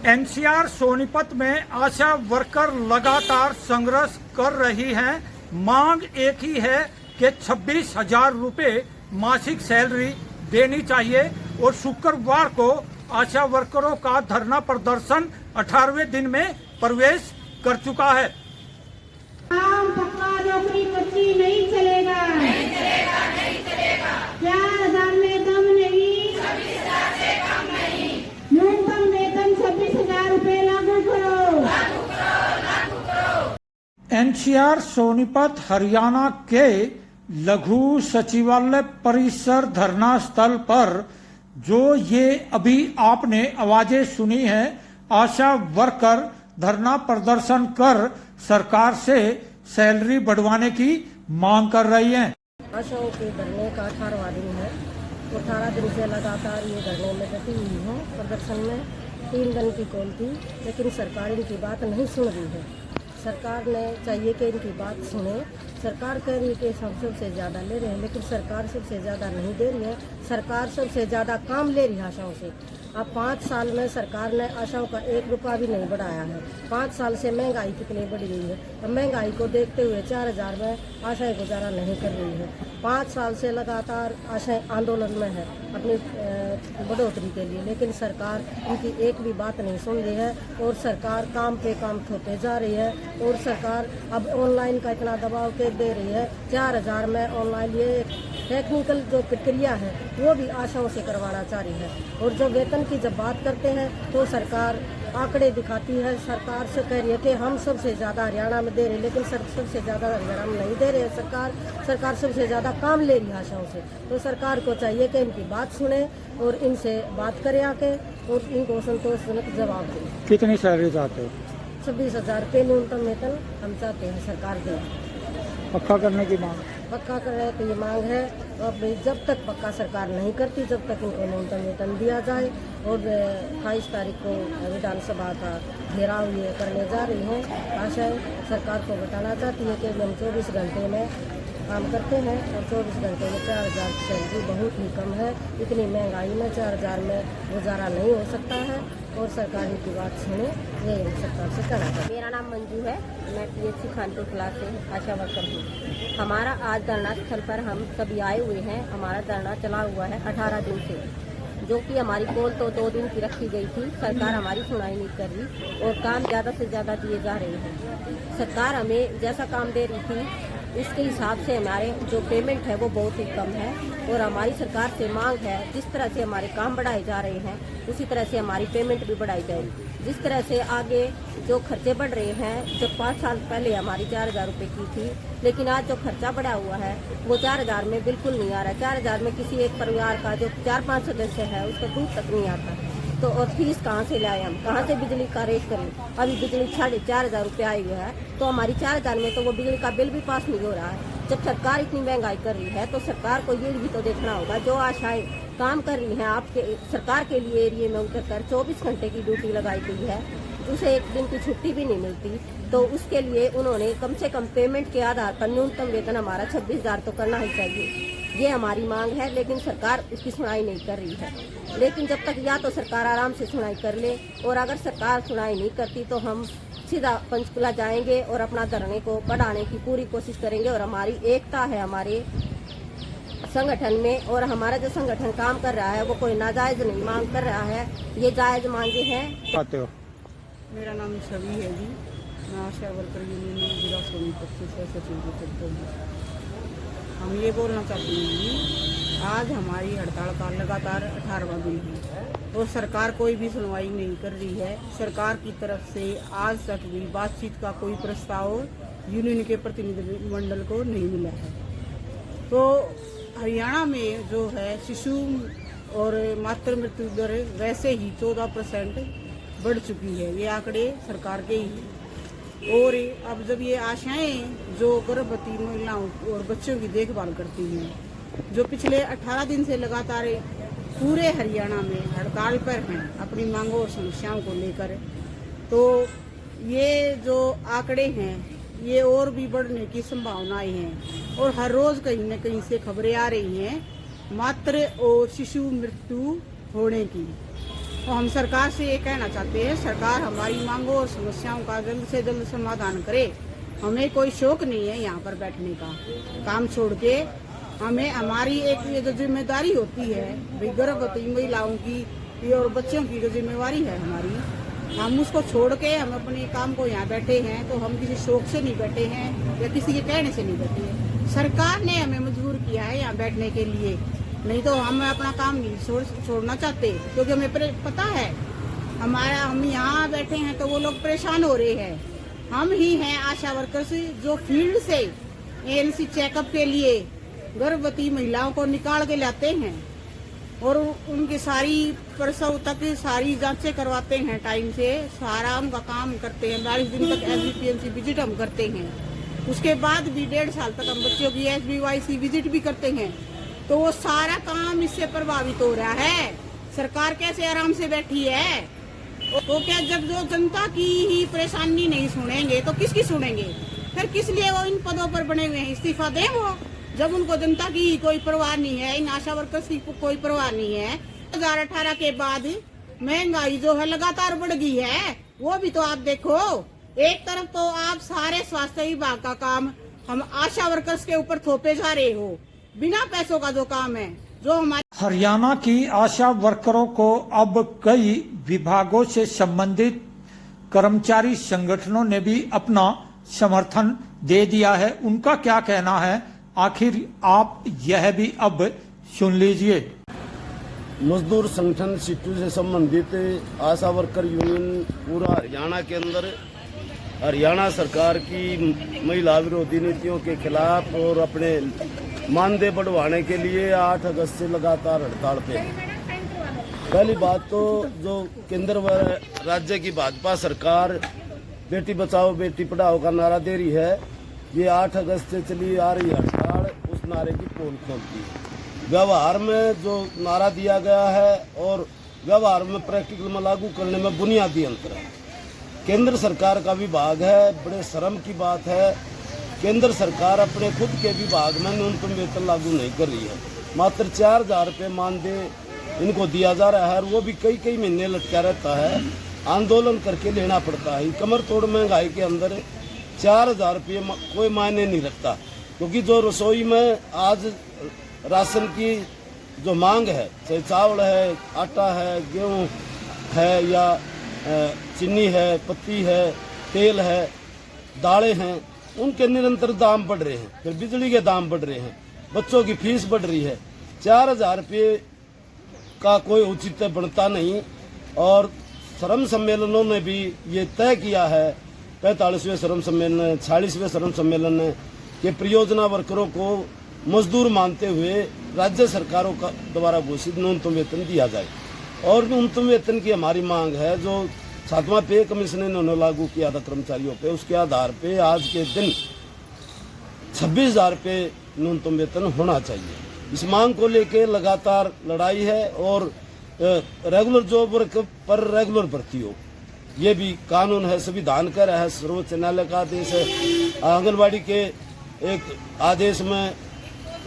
NCR Sonipat में आशा worker लगातार संघर्ष कर रही हैं। मांग एक ही है कि 26,000 रुपये मासिक सैलरी देनी चाहिए और शुक्रवार को आशा वर्करों का धरना प्रदर्शन 18वें दिन में प्रवेश कर चुका है। पक्का नौकरी कच्ची नहीं चलेगा, नहीं चलेगा, नहीं चलेगा। 4,000 में दम नहीं, 26,000 से कम नहीं। न्यूनतम वेतन 26,000 रुपए लागू करो, लागू करो, लागू करो। एनसीआर सोनीपत हरियाणा के लघु सचिवालय परिसर धरना स्थल पर जो ये अभी आपने आवाजें सुनी हैं, आशा वर्कर धरना प्रदर्शन कर सरकार से सैलरी बढ़वाने की मांग कर रही हैं। आशाओं के धरने का 18वां दिन है। 18 दिन से लगातार ये धरने में डटी हुई है। प्रदर्शन में 3 दिन की कॉल थी, लेकिन सरकार इनकी बात नहीं सुन रही है। सरकार ने चाहिए कि इनकी बात सुने। सरकार कह रही है कि हम सबसे ज़्यादा ले रहे हैं, लेकिन सरकार सबसे ज़्यादा नहीं दे रही है। सरकार सबसे ज़्यादा काम ले रही है आशाओं से। अब 5 साल में सरकार ने आशाओं का 1 रुपया भी नहीं बढ़ाया है। 5 साल से महंगाई कितनी बढ़ गई है। अब महंगाई को देखते हुए 4,000 में आशाएं गुजारा नहीं कर रही है। 5 साल से लगातार आशाएं आंदोलन में है अपनी बढ़ोतरी के लिए, लेकिन सरकार उनकी एक भी बात नहीं सुन रही है और सरकार काम पे काम थोपे जा रही है। और सरकार अब ऑनलाइन का इतना दबाव के दे रही है। 4,000 में ऑनलाइन ये टेक्निकल जो प्रक्रिया है वो भी आशाओं से करवाना चाह रही है। और जो वेतन की जब बात करते हैं तो सरकार आंकड़े दिखाती है। सरकार से कह रही है कि हम सबसे ज़्यादा हरियाणा में दे रहे हैं, लेकिन सबसे ज़्यादा हरियाणा में नहीं दे रहे हैं। सरकार सबसे ज़्यादा काम ले रही है आशाओं से। तो सरकार को चाहिए कि इनकी बात सुने और इनसे बात करें आके और इनको संतोषजनक जवाब दें। कितनी सैलरी चाहते हो? 26,000 रुपये न्यूनतम वेतन हम चाहते हैं सरकार दे। पक्का करने की मांग पक्का कर रहे तो ये मांग है। अब जब तक पक्का सरकार नहीं करती, जब तक इनको न्यूनतम वेतन दिया जाए। और 28 तारीख को विधानसभा का घेराव ये करने जा रही हैं। आशाएं सरकार को बताना चाहती है कि हम 24 घंटे में काम करते हैं और 24 घंटे में 4,000 की सैलरी बहुत ही कम है। इतनी महंगाई में 4,000 में गुजारा नहीं हो सकता है और सरकार की बात सुने, ये सरकार से कहना चाहती है। मेरा नाम मंजू है, मैं PHC खानपुर क्लास से आशा वर्कर हूँ। हमारा आज धरना स्थल पर हम सभी आए हुए हैं। हमारा धरना चला हुआ है 18 दिन से, जो कि हमारी कॉल तो 2 दिन की रखी गई थी। सरकार हमारी सुनाई नहीं कर रही और काम ज़्यादा से ज़्यादा दिए जा रहे हैं। सरकार हमें जैसा काम दे रही थी इसके हिसाब से हमारे जो पेमेंट है वो बहुत ही कम है। और हमारी सरकार से मांग है, जिस तरह से हमारे काम बढ़ाए जा रहे हैं उसी तरह से हमारी पेमेंट भी बढ़ाई जाए। जिस तरह से आगे जो खर्चे बढ़ रहे हैं, जो 5 साल पहले हमारी 4,000 रुपये की थी, लेकिन आज जो खर्चा बढ़ा हुआ है वो 4,000 में बिल्कुल नहीं आ रहा है। 4,000 में किसी एक परिवार का जो 4-5 सदस्य है उसका दूध तक नहीं आता। तो और फीस कहाँ से लाए, हम कहाँ से बिजली का रेट करें। अभी बिजली 4,500 रुपये आई हुई है, तो हमारी 4,000 में तो वो बिजली का बिल भी पास नहीं हो रहा है। जब सरकार इतनी महंगाई कर रही है तो सरकार को ये भी तो देखना होगा। जो आशाएं काम कर रही हैं आपके सरकार के लिए एरिए में उतर कर 24 घंटे की ड्यूटी लगाई गई है, उसे 1 दिन की छुट्टी भी नहीं मिलती, तो उसके लिए उन्होंने कम से कम पेमेंट के आधार पर न्यूनतम वेतन हमारा 26,000 तो करना ही चाहिए। ये हमारी मांग है, लेकिन सरकार उसकी सुनाई नहीं कर रही है। लेकिन जब तक या तो सरकार आराम से सुनाई कर ले, और अगर सरकार सुनाई नहीं करती तो हम सीधा पंचकुला जाएंगे और अपना धरने को बढ़ाने की पूरी कोशिश करेंगे। और हमारी एकता है हमारे संगठन में, और हमारा जो संगठन काम कर रहा है वो कोई नाजायज नहीं मांग कर रहा है, ये जायज मांगे हैं। आते हो? मेरा नाम छवि है जी। मैं आशा वर्कर यूनियन जिला सोनीपत से सचिव के पद पर हूँ। हम ये बोलना चाहते हैं कि आज हमारी हड़ताल का लगातार 18वां दिन है और सरकार कोई भी सुनवाई नहीं कर रही है। सरकार की तरफ से आज तक भी बातचीत का कोई प्रस्ताव यूनियन के प्रतिनिधिमंडल को नहीं मिला है। तो हरियाणा में जो है शिशु और मातृ मृत्यु दर वैसे ही 14% बढ़ चुकी है। ये आंकड़े सरकार के ही हैं। और अब जब ये आशाएं जो गर्भवती महिलाओं और बच्चों की देखभाल करती हैं, जो पिछले 18 दिन से लगातार पूरे हरियाणा में हड़ताल पर हैं अपनी मांगों और समस्याओं को लेकर, तो ये जो आंकड़े हैं ये और भी बढ़ने की संभावनाएं हैं। और हर रोज कहीं न कहीं से खबरें आ रही हैं मातृ और शिशु मृत्यु होने की। तो हम सरकार से ये कहना चाहते हैं, सरकार हमारी मांगों और समस्याओं का जल्द से जल्द समाधान करे। हमें कोई शौक नहीं है यहाँ पर बैठने का, काम छोड़ के हमें हमारी एक ये जो जिम्मेदारी होती है भाई गर्भवती महिलाओं की और बच्चों की जो जिम्मेवारी है हमारी, हम उसको छोड़ के हम अपने काम को यहाँ बैठे हैं। तो हम किसी शौक से नहीं बैठे हैं या किसी के कहने से नहीं बैठे हैं, सरकार ने हमें मजबूर किया है यहाँ बैठने के लिए, नहीं तो हम अपना काम नहीं छोड़ना चाहते। क्योंकि हमें पता है हम यहाँ बैठे हैं तो वो लोग परेशान हो रहे हैं। हम ही हैं आशा वर्कर्स जो फील्ड से एएनसी चेकअप के लिए गर्भवती महिलाओं को निकाल के लाते हैं और उनकी सारी प्रसव तक सारी जांचें करवाते हैं, टाइम से सारा उनका काम करते हैं। 42 दिन तक एसबीपीएमसी विजिट हम करते हैं। उसके बाद भी 1.5 साल तक हम बच्चों की SBYC विजिट भी करते हैं। तो वो सारा काम इससे प्रभावित हो रहा है। सरकार कैसे आराम से बैठी है? तो क्या जब जो जनता की ही परेशानी नहीं सुनेंगे तो किसकी सुनेंगे? फिर किस लिए वो इन पदों पर बने हुए हैं? इस्तीफा दें वो, जब उनको जनता की कोई परवाह नहीं है, इन आशा वर्कर्स की कोई परवाह नहीं है। 2018 के बाद महंगाई जो है लगातार बढ़ गई है, वो भी तो आप देखो। एक तरफ तो आप सारे स्वास्थ्य विभाग का काम हम आशा वर्कर्स के ऊपर थोपे जा रहे हो, बिना पैसों का जो काम है जो हमारे। हरियाणा की आशा वर्करों को अब कई विभागों से संबंधित कर्मचारी संगठनों ने भी अपना समर्थन दे दिया है। उनका क्या कहना है, आखिर आप यह भी अब सुन लीजिए। मजदूर संगठन सीटू से संबंधित आशा वर्कर यूनियन पूरा हरियाणा के अंदर हरियाणा सरकार की महिला विरोधी नीतियों के खिलाफ और अपने मानदेय बढ़वाने के लिए 8 अगस्त से लगातार हड़ताल पे है। पहली बात तो जो केंद्र व राज्य की भाजपा सरकार बेटी बचाओ बेटी पढ़ाओ का नारा दे रही है, ये 8 अगस्त से चली आ रही हड़ताल उस नारे की पोल खोलती है। व्यवहार में जो नारा दिया गया है और व्यवहार में प्रैक्टिकल में लागू करने में बुनियादी अंतर है। केंद्र सरकार का विभाग है, बड़े शर्म की बात है, केंद्र सरकार अपने खुद के विभाग में न्यूनतम वेतन लागू नहीं कर रही है। मात्र 4000 रुपये मानदेय इनको दिया जा रहा है और वो भी कई महीने लटका रहता है, आंदोलन करके लेना पड़ता है। कमर तोड़ महंगाई के अंदर 4000 रुपये कोई मायने नहीं रखता, क्योंकि जो रसोई में आज राशन की जो मांग है, चाहे चावल है, आटा है, गेहूँ है या चीनी है, पत्ती है, तेल है, दालें हैं, उनके निरंतर दाम बढ़ रहे हैं। फिर बिजली के दाम बढ़ रहे हैं, बच्चों की फीस बढ़ रही है। 4000 रुपये का कोई औचित्य बनता नहीं। और श्रम सम्मेलनों ने भी ये तय किया है, 45वें श्रम सम्मेलन, 46वें श्रम सम्मेलन ने, कि परियोजना वर्करों को मजदूर मानते हुए राज्य सरकारों का द्वारा घोषित न्यूनतम वेतन दिया जाए। और न्यूनतम वेतन की हमारी मांग है जो 7वां पे कमीशन इन्होंने लागू किया था कर्मचारियों पे, उसके आधार पे आज के दिन 26,000 रुपये न्यूनतम वेतन होना चाहिए। इस मांग को लेकर लगातार लड़ाई है और रेगुलर जॉब वर्क पर रेगुलर भर्ती हो, ये भी कानून है, संविधान का है, सर्वोच्च न्यायालय का आदेश है। आंगनबाड़ी के एक आदेश में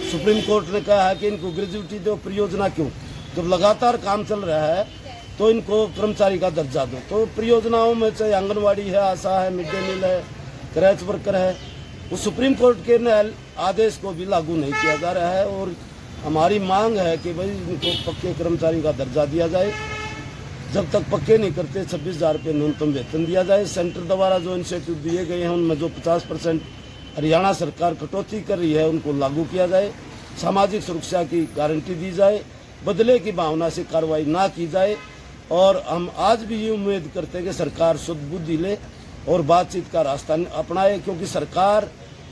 सुप्रीम कोर्ट ने कहा है कि इनको ग्रेजुएटी दो, परियोजना क्यों? जब लगातार काम चल रहा है तो इनको कर्मचारी का दर्जा दो। तो परियोजनाओं में चाहे आंगनबाड़ी है, आशा है, मिड डे मील है, क्रैच वर्कर है, वो सुप्रीम कोर्ट के आदेश को भी लागू नहीं किया जा रहा है। और हमारी मांग है कि भाई इनको पक्के कर्मचारी का दर्जा दिया जाए। जब तक पक्के नहीं करते 26,000 रुपये न्यूनतम वेतन दिया जाए। सेंटर द्वारा जो इनिशिएटिव दिए गए हैं उनमें जो 50% हरियाणा सरकार कटौती कर रही है उनको लागू किया जाए। सामाजिक सुरक्षा की गारंटी दी जाए, बदले की भावना से कार्रवाई ना की जाए। और हम आज भी ये उम्मीद करते हैं कि सरकार शुद्ध बुद्धि ले और बातचीत का रास्ता अपनाए, क्योंकि सरकार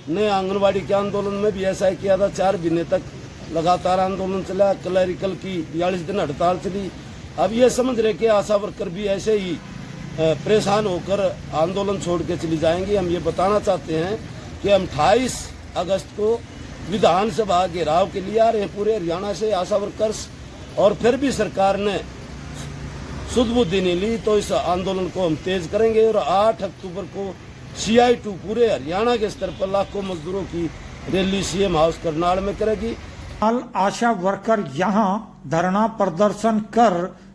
ने आंगनबाड़ी के आंदोलन में भी ऐसा ही किया था। 4 महीने तक लगातार आंदोलन चला, क्लरिकल की 42 दिन हड़ताल चली। अब ये समझ रहे कि आशा वर्कर भी ऐसे ही परेशान होकर आंदोलन छोड़ के चली जाएंगी। हम ये बताना चाहते हैं कि हम 28 अगस्त को विधानसभा घेराव के लिए आ रहे हैं पूरे हरियाणा से आशा वर्कर्स, और फिर भी सरकार ने शुद्ध बुद्धि नहीं ली तो इस आंदोलन को हम तेज करेंगे। और 8 अक्टूबर को CI2 पूरे हरियाणा के स्तर पर लाखों मजदूरों की रैली CM हाउस करनाल में करेगी। आशा वर्कर यहां धरना प्रदर्शन कर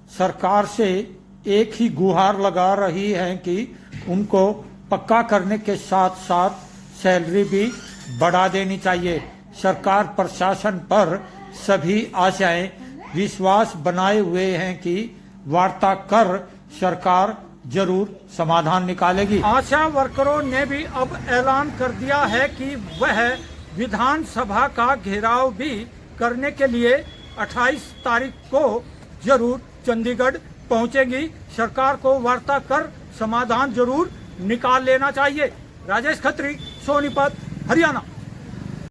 सरकार से एक ही गुहार लगा रही हैं कि उनको पक्का करने के साथ साथ सैलरी भी बढ़ा देनी चाहिए। सरकार प्रशासन पर सभी आशाएं विश्वास बनाए हुए हैं कि वार्ता कर सरकार जरूर समाधान निकालेगी। आशा वर्करों ने भी अब ऐलान कर दिया है कि वह विधानसभा का घेराव भी करने के लिए 28 तारीख को जरूर चंडीगढ़ पहुंचेगी। सरकार को वार्ता कर समाधान जरूर निकाल लेना चाहिए। राजेश खत्री, सोनीपत, हरियाणा।